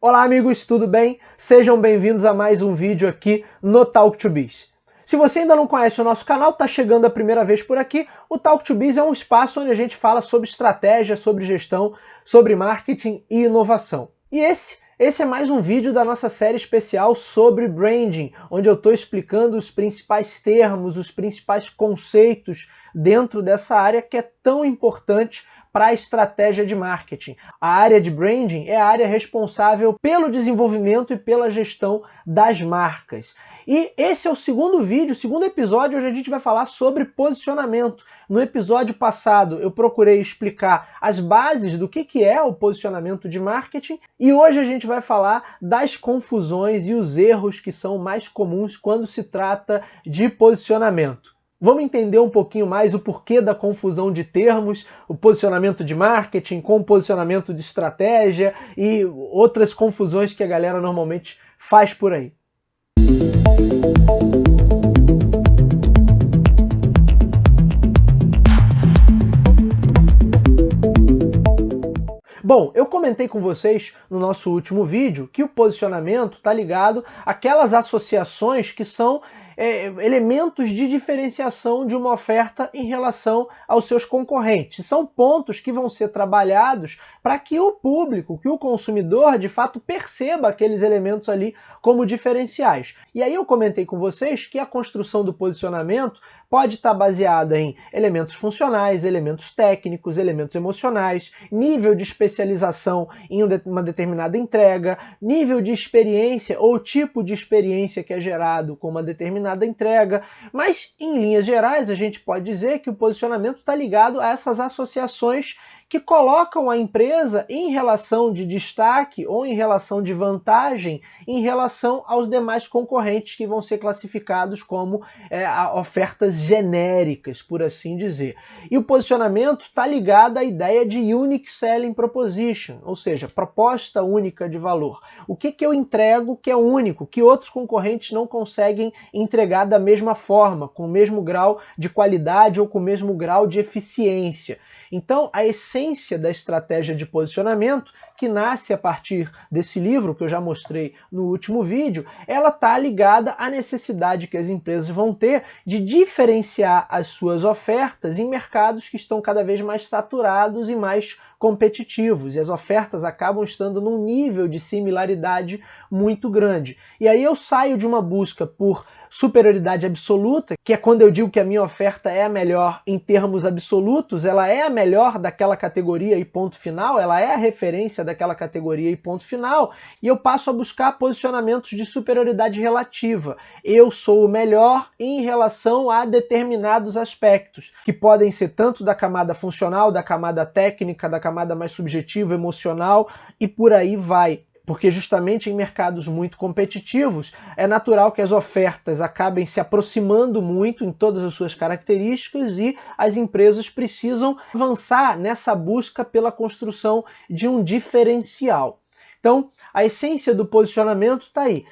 Olá amigos, tudo bem? Sejam bem-vindos a mais um vídeo aqui no Talk to Biz. Se você ainda não conhece o nosso canal, está chegando a primeira vez por aqui, o Talk to Biz é um espaço onde a gente fala sobre estratégia, sobre gestão, sobre marketing e inovação. E esse é mais um vídeo da nossa série especial sobre branding, onde eu estou explicando os principais termos, os principais conceitos dentro dessa área que é tão importante para a estratégia de marketing. A área de branding é a área responsável pelo desenvolvimento e pela gestão das marcas. E esse é o segundo vídeo, o segundo episódio, onde a gente vai falar sobre posicionamento. No episódio passado eu procurei explicar as bases do que é o posicionamento de marketing e hoje a gente vai falar das confusões e os erros que são mais comuns quando se trata de posicionamento. Vamos entender um pouquinho mais o porquê da confusão de termos, o posicionamento de marketing com o posicionamento de estratégia e outras confusões que a galera normalmente faz por aí. Bom, eu comentei com vocês no nosso último vídeo que o posicionamento está ligado àquelas associações que são elementos de diferenciação de uma oferta em relação aos seus concorrentes. São pontos que vão ser trabalhados para que o público, que o consumidor, de fato perceba aqueles elementos ali como diferenciais. E aí eu comentei com vocês que a construção do posicionamento pode estar baseada em elementos funcionais, elementos técnicos, elementos emocionais, nível de especialização em uma determinada entrega, nível de experiência ou tipo de experiência que é gerado com uma determinada entrega, mas em linhas gerais a gente pode dizer que o posicionamento está ligado a essas associações que colocam a empresa em relação de destaque ou em relação de vantagem em relação aos demais concorrentes que vão ser classificados como ofertas genéricas, por assim dizer. E o posicionamento está ligado à ideia de Unique Selling Proposition, ou seja, proposta única de valor. O que eu entrego que é único, que outros concorrentes não conseguem entregar da mesma forma, com o mesmo grau de qualidade ou com o mesmo grau de eficiência. Então, a essência da estratégia de posicionamento, que nasce a partir desse livro que eu já mostrei no último vídeo, ela está ligada à necessidade que as empresas vão ter de diferenciar as suas ofertas em mercados que estão cada vez mais saturados e mais competitivos, e as ofertas acabam estando num nível de similaridade muito grande. E aí eu saio de uma busca por superioridade absoluta, que é quando eu digo que a minha oferta é a melhor em termos absolutos, ela é a melhor daquela categoria e ponto final, ela é a referência daquela categoria e ponto final, e eu passo a buscar posicionamentos de superioridade relativa. Eu sou o melhor em relação a determinados aspectos, que podem ser tanto da camada funcional, da camada técnica, da camada mais subjetiva, emocional, e por aí vai. Porque justamente em mercados muito competitivos é natural que as ofertas acabem se aproximando muito em todas as suas características e as empresas precisam avançar nessa busca pela construção de um diferencial. Então, a essência do posicionamento está aí.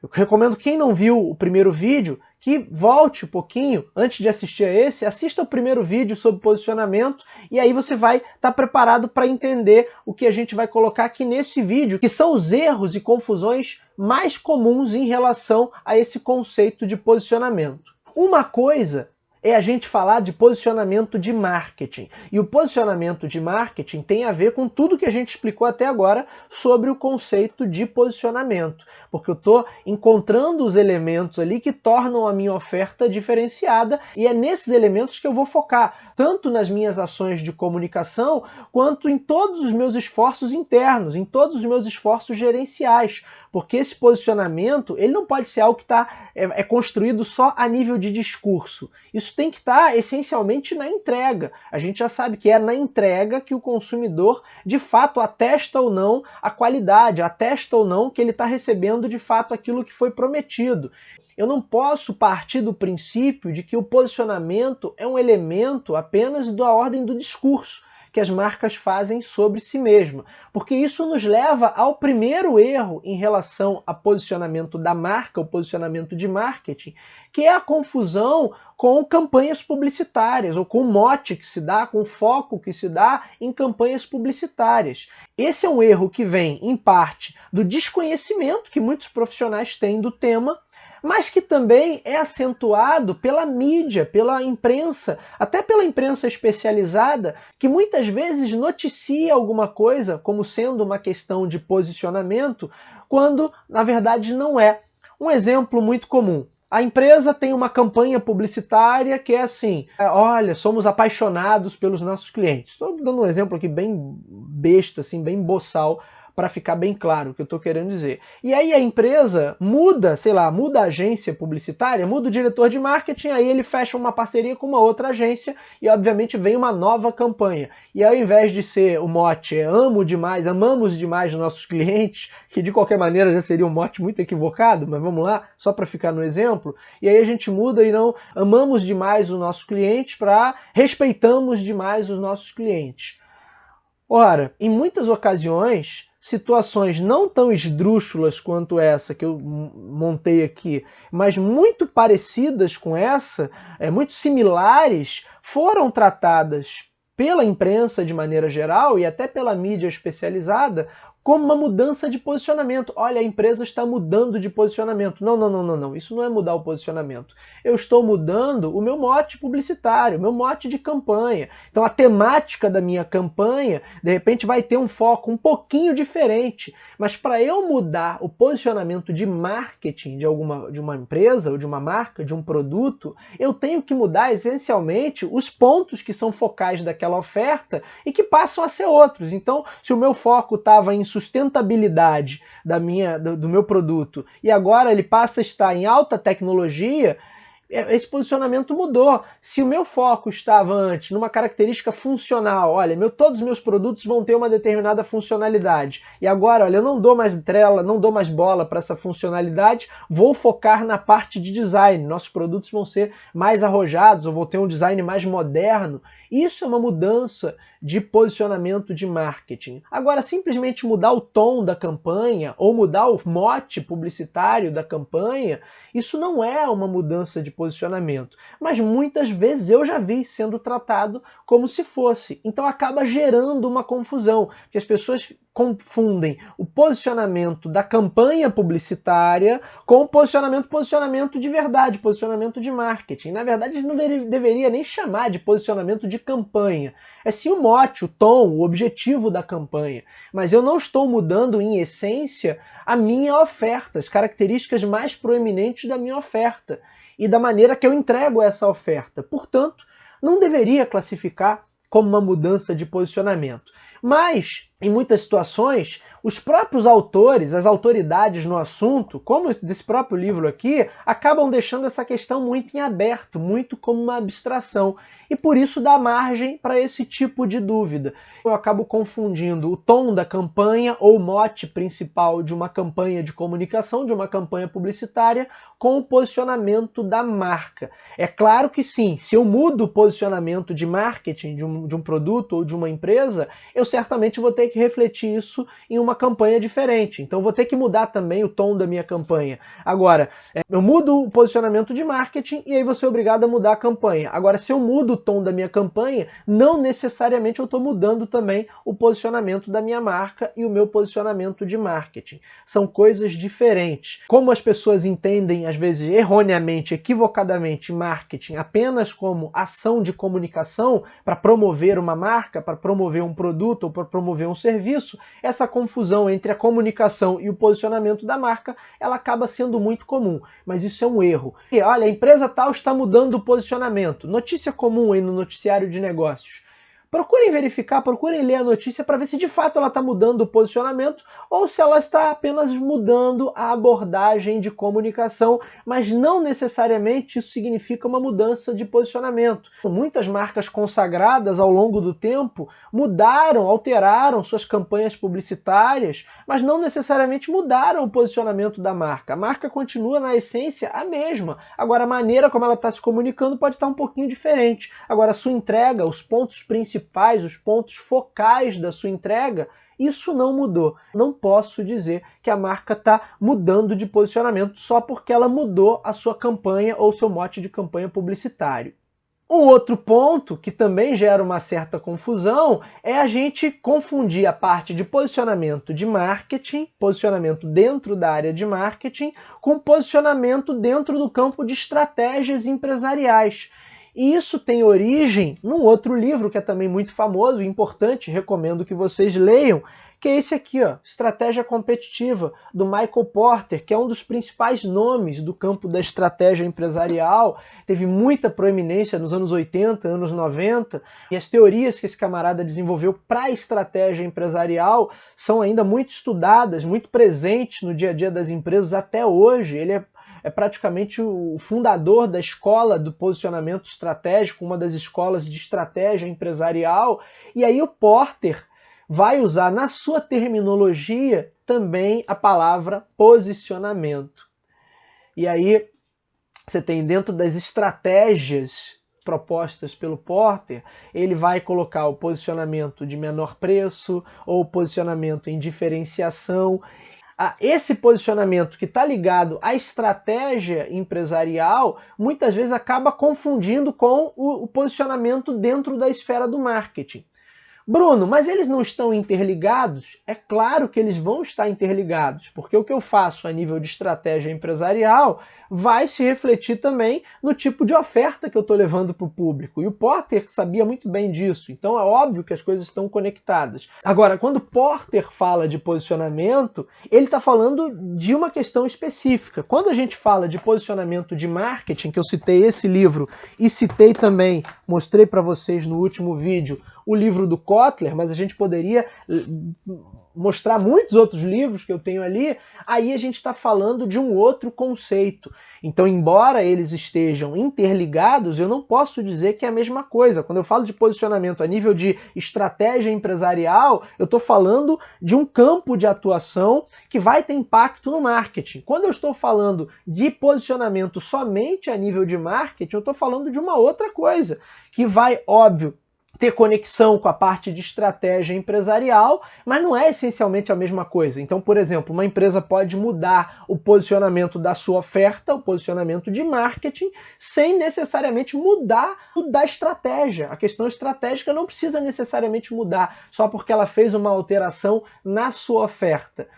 Eu recomendo quem não viu o primeiro vídeo que volte um pouquinho, antes de assistir a esse, assista o primeiro vídeo sobre posicionamento e aí você vai estar preparado para entender o que a gente vai colocar aqui nesse vídeo, que são os erros e confusões mais comuns em relação a esse conceito de posicionamento. Uma coisa é a gente falar de posicionamento de marketing. E o posicionamento de marketing tem a ver com tudo que a gente explicou até agora sobre o conceito de posicionamento. Porque eu estou encontrando os elementos ali que tornam a minha oferta diferenciada e é nesses elementos que eu vou focar, tanto nas minhas ações de comunicação, quanto em todos os meus esforços internos, em todos os meus esforços gerenciais. Porque esse posicionamento ele não pode ser algo que é construído só a nível de discurso. Isso tem que estar essencialmente na entrega. A gente já sabe que é na entrega que o consumidor de fato atesta ou não a qualidade, atesta ou não que ele está recebendo de fato aquilo que foi prometido. Eu não posso partir do princípio de que o posicionamento é um elemento apenas da ordem do discurso, que as marcas fazem sobre si mesma. Porque isso nos leva ao primeiro erro em relação ao posicionamento da marca, o posicionamento de marketing, que é a confusão com campanhas publicitárias, ou com o mote que se dá, com o foco que se dá em campanhas publicitárias. Esse é um erro que vem, em parte, do desconhecimento que muitos profissionais têm do tema, mas que também é acentuado pela mídia, pela imprensa, até pela imprensa especializada, que muitas vezes noticia alguma coisa como sendo uma questão de posicionamento, quando na verdade não é. Um exemplo muito comum. A empresa tem uma campanha publicitária que é assim, olha, somos apaixonados pelos nossos clientes. Estou dando um exemplo aqui bem besta, assim, bem boçal, para ficar bem claro o que eu estou querendo dizer. E aí a empresa muda, sei lá, muda a agência publicitária, muda o diretor de marketing, aí ele fecha uma parceria com uma outra agência e obviamente vem uma nova campanha. E ao invés de ser o mote amo demais, amamos demais nossos clientes, que de qualquer maneira já seria um mote muito equivocado, mas vamos lá, só para ficar no exemplo, e aí a gente muda e não amamos demais os nossos clientes para respeitamos demais os nossos clientes. Ora, em muitas ocasiões, situações não tão esdrúxulas quanto essa que eu montei aqui, mas muito parecidas com essa, muito similares, foram tratadas pela imprensa de maneira geral e até pela mídia especializada como uma mudança de posicionamento. Olha, a empresa está mudando de posicionamento. Não, não, não, não, não. Isso não é mudar o posicionamento. Eu estou mudando o meu mote publicitário, o meu mote de campanha. Então a temática da minha campanha, de repente, vai ter um foco um pouquinho diferente. Mas para eu mudar o posicionamento de marketing de uma empresa, ou de uma marca, de um produto, eu tenho que mudar essencialmente os pontos que são focais daquela oferta e que passam a ser outros. Então, se o meu foco estava em sustentabilidade do meu produto e agora ele passa a estar em alta tecnologia, esse posicionamento mudou. Se o meu foco estava antes numa característica funcional, olha, todos os meus produtos vão ter uma determinada funcionalidade, e agora, olha, eu não dou mais trela, não dou mais bola para essa funcionalidade, vou focar na parte de design, nossos produtos vão ser mais arrojados, ou vou ter um design mais moderno. Isso é uma mudança de posicionamento de marketing. Agora, simplesmente mudar o tom da campanha, ou mudar o mote publicitário da campanha, isso não é uma mudança de posicionamento, mas muitas vezes eu já vi sendo tratado como se fosse. Então acaba gerando uma confusão, porque as pessoas confundem o posicionamento da campanha publicitária com o posicionamento de verdade, posicionamento de marketing. Na verdade, não deveria nem chamar de posicionamento de campanha. É sim o mote, o tom, o objetivo da campanha. Mas eu não estou mudando, em essência, a minha oferta, as características mais proeminentes da minha oferta e da maneira que eu entrego essa oferta. Portanto, não deveria classificar como uma mudança de posicionamento. Mas, em muitas situações, os próprios autores, as autoridades no assunto, como desse próprio livro aqui, acabam deixando essa questão muito em aberto, muito como uma abstração. E por isso dá margem para esse tipo de dúvida. Eu acabo confundindo o tom da campanha ou o mote principal de uma campanha de comunicação, de uma campanha publicitária, com o posicionamento da marca. É claro que sim, se eu mudo o posicionamento de marketing de um produto ou de uma empresa, eu certamente vou ter que refletir isso em uma campanha diferente. Então vou ter que mudar também o tom da minha campanha. Agora, eu mudo o posicionamento de marketing e aí vou ser obrigado a mudar a campanha. Agora, se eu mudo o tom da minha campanha, não necessariamente eu estou mudando também o posicionamento da minha marca e o meu posicionamento de marketing. São coisas diferentes. Como as pessoas entendem, às vezes erroneamente, equivocadamente, marketing apenas como ação de comunicação para promover uma marca, para promover um produto ou para promover um serviço, essa confusão entre a comunicação e o posicionamento da marca, ela acaba sendo muito comum, mas isso é um erro. E olha, a empresa tal está mudando o posicionamento. Notícia comum aí no noticiário de negócios. Procurem verificar, procurem ler a notícia para ver se de fato ela está mudando o posicionamento ou se ela está apenas mudando a abordagem de comunicação, mas não necessariamente isso significa uma mudança de posicionamento. Muitas marcas consagradas ao longo do tempo mudaram, alteraram suas campanhas publicitárias, mas não necessariamente mudaram o posicionamento da marca. A marca continua, na essência, a mesma. Agora, a maneira como ela está se comunicando pode estar um pouquinho diferente. Agora, a sua entrega, os pontos principais principais, os pontos focais da sua entrega, isso não mudou. Não posso dizer que a marca está mudando de posicionamento só porque ela mudou a sua campanha ou seu mote de campanha publicitário. Um outro ponto que também gera uma certa confusão é a gente confundir a parte de posicionamento de marketing, posicionamento dentro da área de marketing, com posicionamento dentro do campo de estratégias empresariais. E isso tem origem num outro livro que é também muito famoso e importante, recomendo que vocês leiam, que é esse aqui, ó, Estratégia Competitiva, do Michael Porter, que é um dos principais nomes do campo da estratégia empresarial, teve muita proeminência nos anos 80, anos 90, e as teorias que esse camarada desenvolveu para a estratégia empresarial são ainda muito estudadas, muito presentes no dia a dia das empresas até hoje. Ele é praticamente o fundador da escola do posicionamento estratégico, uma das escolas de estratégia empresarial, e aí o Porter vai usar na sua terminologia também a palavra posicionamento. E aí você tem dentro das estratégias propostas pelo Porter, ele vai colocar o posicionamento de menor preço ou posicionamento em diferenciação. Esse posicionamento que está ligado à estratégia empresarial, muitas vezes acaba confundindo com o posicionamento dentro da esfera do marketing. Bruno, mas eles não estão interligados? É claro que eles vão estar interligados, porque o que eu faço a nível de estratégia empresarial vai se refletir também no tipo de oferta que eu estou levando para o público. E o Porter sabia muito bem disso, então é óbvio que as coisas estão conectadas. Agora, quando Porter fala de posicionamento, ele está falando de uma questão específica. Quando a gente fala de posicionamento de marketing, que eu citei esse livro e citei também, mostrei para vocês no último vídeo, o livro do Kotler, mas a gente poderia mostrar muitos outros livros que eu tenho ali, aí a gente está falando de um outro conceito. Então, embora eles estejam interligados, eu não posso dizer que é a mesma coisa. Quando eu falo de posicionamento a nível de estratégia empresarial, eu estou falando de um campo de atuação que vai ter impacto no marketing. Quando eu estou falando de posicionamento somente a nível de marketing, eu estou falando de uma outra coisa, que vai, óbvio, ter conexão com a parte de estratégia empresarial, mas não é essencialmente a mesma coisa. Então, por exemplo, uma empresa pode mudar o posicionamento da sua oferta, o posicionamento de marketing, sem necessariamente mudar da estratégia. A questão estratégica não precisa necessariamente mudar só porque ela fez uma alteração na sua oferta.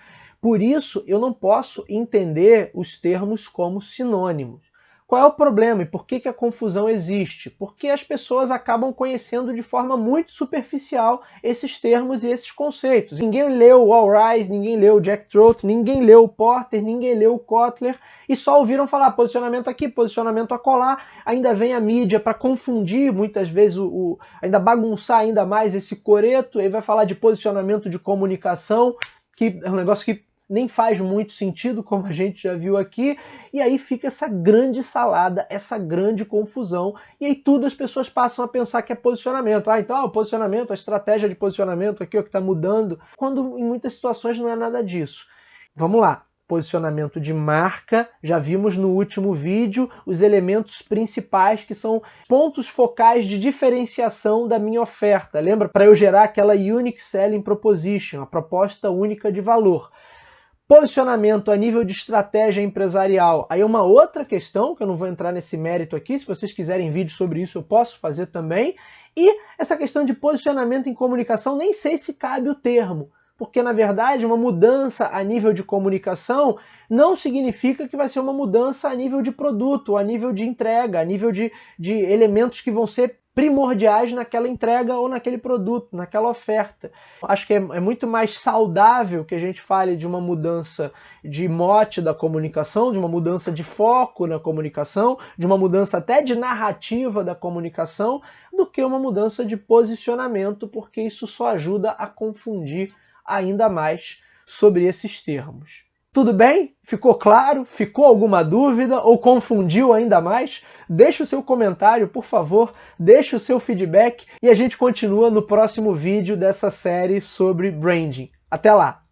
Por isso, eu não posso entender os termos como sinônimos. Qual é o problema e por que a confusão existe? Porque as pessoas acabam conhecendo de forma muito superficial esses termos e esses conceitos. Ninguém leu o All Rise, ninguém leu o Jack Trout, ninguém leu o Porter, ninguém leu o Kotler e só ouviram falar posicionamento aqui, posicionamento acolá. Ainda vem a mídia para confundir, muitas vezes, ainda bagunçar ainda mais esse coreto, aí vai falar de posicionamento de comunicação, que é um negócio que nem faz muito sentido, como a gente já viu aqui, e aí fica essa grande salada, essa grande confusão, e aí tudo as pessoas passam a pensar que é posicionamento. Então o posicionamento, a estratégia de posicionamento aqui é o que está mudando, quando em muitas situações não é nada disso. Vamos lá. Posicionamento de marca, já vimos no último vídeo os elementos principais que são pontos focais de diferenciação da minha oferta. Lembra? Para eu gerar aquela Unique Selling Proposition, a proposta única de valor. Posicionamento a nível de estratégia empresarial, aí é uma outra questão, que eu não vou entrar nesse mérito aqui, se vocês quiserem vídeo sobre isso eu posso fazer também. E essa questão de posicionamento em comunicação, nem sei se cabe o termo, porque na verdade uma mudança a nível de comunicação não significa que vai ser uma mudança a nível de produto, a nível de entrega, a nível de elementos que vão ser primordiais naquela entrega ou naquele produto, naquela oferta. Acho que é muito mais saudável que a gente fale de uma mudança de mote da comunicação, de uma mudança de foco na comunicação, de uma mudança até de narrativa da comunicação, do que uma mudança de posicionamento, porque isso só ajuda a confundir ainda mais sobre esses termos. Tudo bem? Ficou claro? Ficou alguma dúvida ou confundiu ainda mais? Deixe o seu comentário, por favor, deixe o seu feedback e a gente continua no próximo vídeo dessa série sobre branding. Até lá!